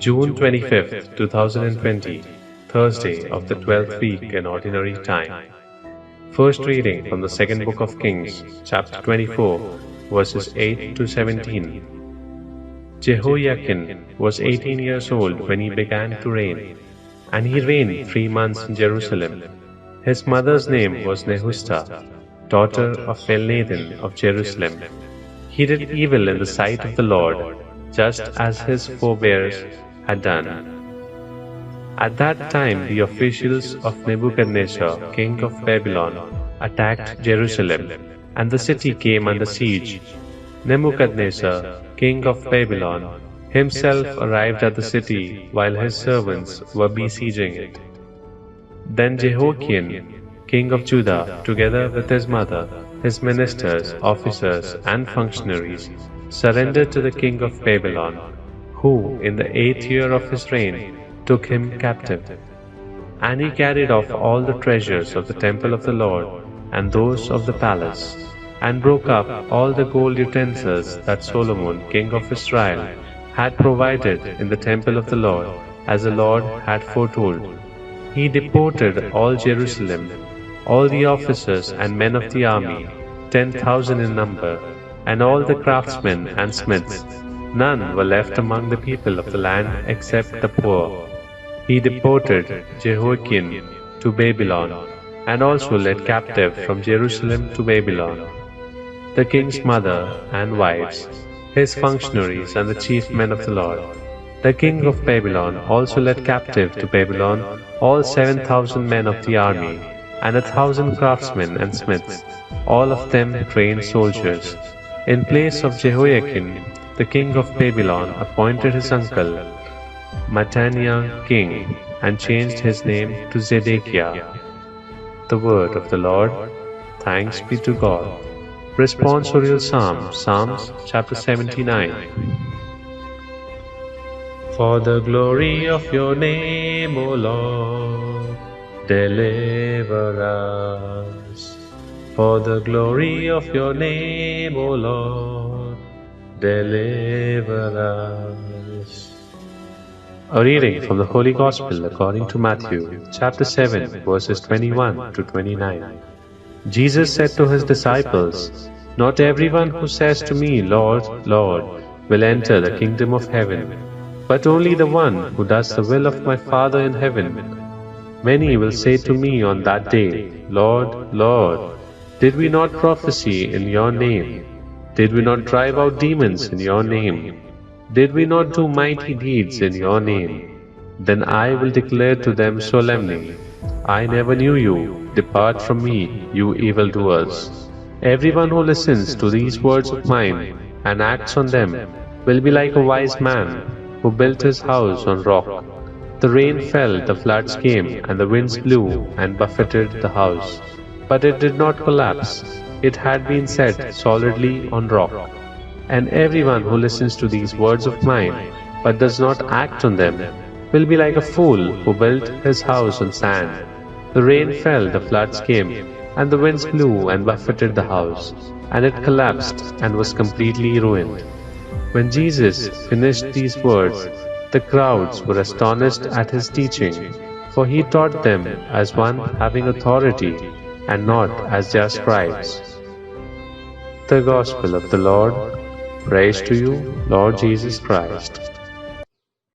June 25th, 2020, Thursday of the 12th week in Ordinary Time. First reading from the second book of Kings, chapter 24, verses 8 to 17. Jehoiakim was 18 years old when he began to reign, and he reigned 3 months in Jerusalem. His mother's name was Nehushta, daughter of Elnathan of Jerusalem. He did evil in the sight of the Lord, just as his forebears had done. At that time the officials of Nebuchadnezzar, king of Babylon, attacked Jerusalem, and the city came under siege. Nebuchadnezzar, king of Babylon, himself arrived at the city while his servants were besieging it. Then Jehoiakim, king of Judah, together with his mother, his ministers, officers, and functionaries, surrendered to the king of Babylon, who, in the 8th year of his reign, took him captive. And he carried off all the treasures of the temple of the Lord and those of the palace, and broke up all the gold utensils that Solomon, king of Israel, had provided in the temple of the Lord, as the Lord had foretold. He deported all Jerusalem, all the officers and men of the army, 10,000 in number, and all the craftsmen and smiths. None were left among the people of the land except the poor. He deported Jehoiakim to Babylon, and also led captive from Jerusalem to Babylon the king's mother and wives, his functionaries and the chief men of the Lord. The king of Babylon also led captive to Babylon all 7,000 men of the army, and 1,000 craftsmen and smiths, all of them trained soldiers. In place of Jehoiakim, the king of Babylon appointed his uncle, Mattaniah, king, and changed his name to Zedekiah. The word of the Lord. Thanks be to God. Responsorial Psalm, Psalms chapter 79. For the glory of your name, O Lord, deliver us. For the glory of your name, O Lord, deliver us. A reading from the Holy Gospel according to Matthew, chapter 7, verses 21 to 29. Jesus said to his disciples, "Not everyone who says to me, 'Lord, Lord,' will enter the kingdom of heaven, but only the one who does the will of my Father in heaven. Many will say to me on that day, 'Lord, Lord, did we not prophesy in your name? Did we not drive out demons in your name? Did we not do mighty deeds in your name?' Then I will declare to them solemnly, 'I never knew you. Depart from me, you evildoers.' Everyone who listens to these words of mine and acts on them will be like a wise man who built his house on rock. The rain fell, the floods came, and the winds blew and buffeted the house. But it did not collapse. It had been set solidly on rock. And everyone who listens to these words of mine but does not act on them will be like a fool who built his house on sand. The rain fell, the floods came, and the winds blew and buffeted the house, and it collapsed and was completely ruined." When Jesus finished these words, the crowds were astonished at his teaching, for he taught them as one having authority, and not as their scribes. The Gospel of the Lord. Praise to you, Lord Jesus Christ.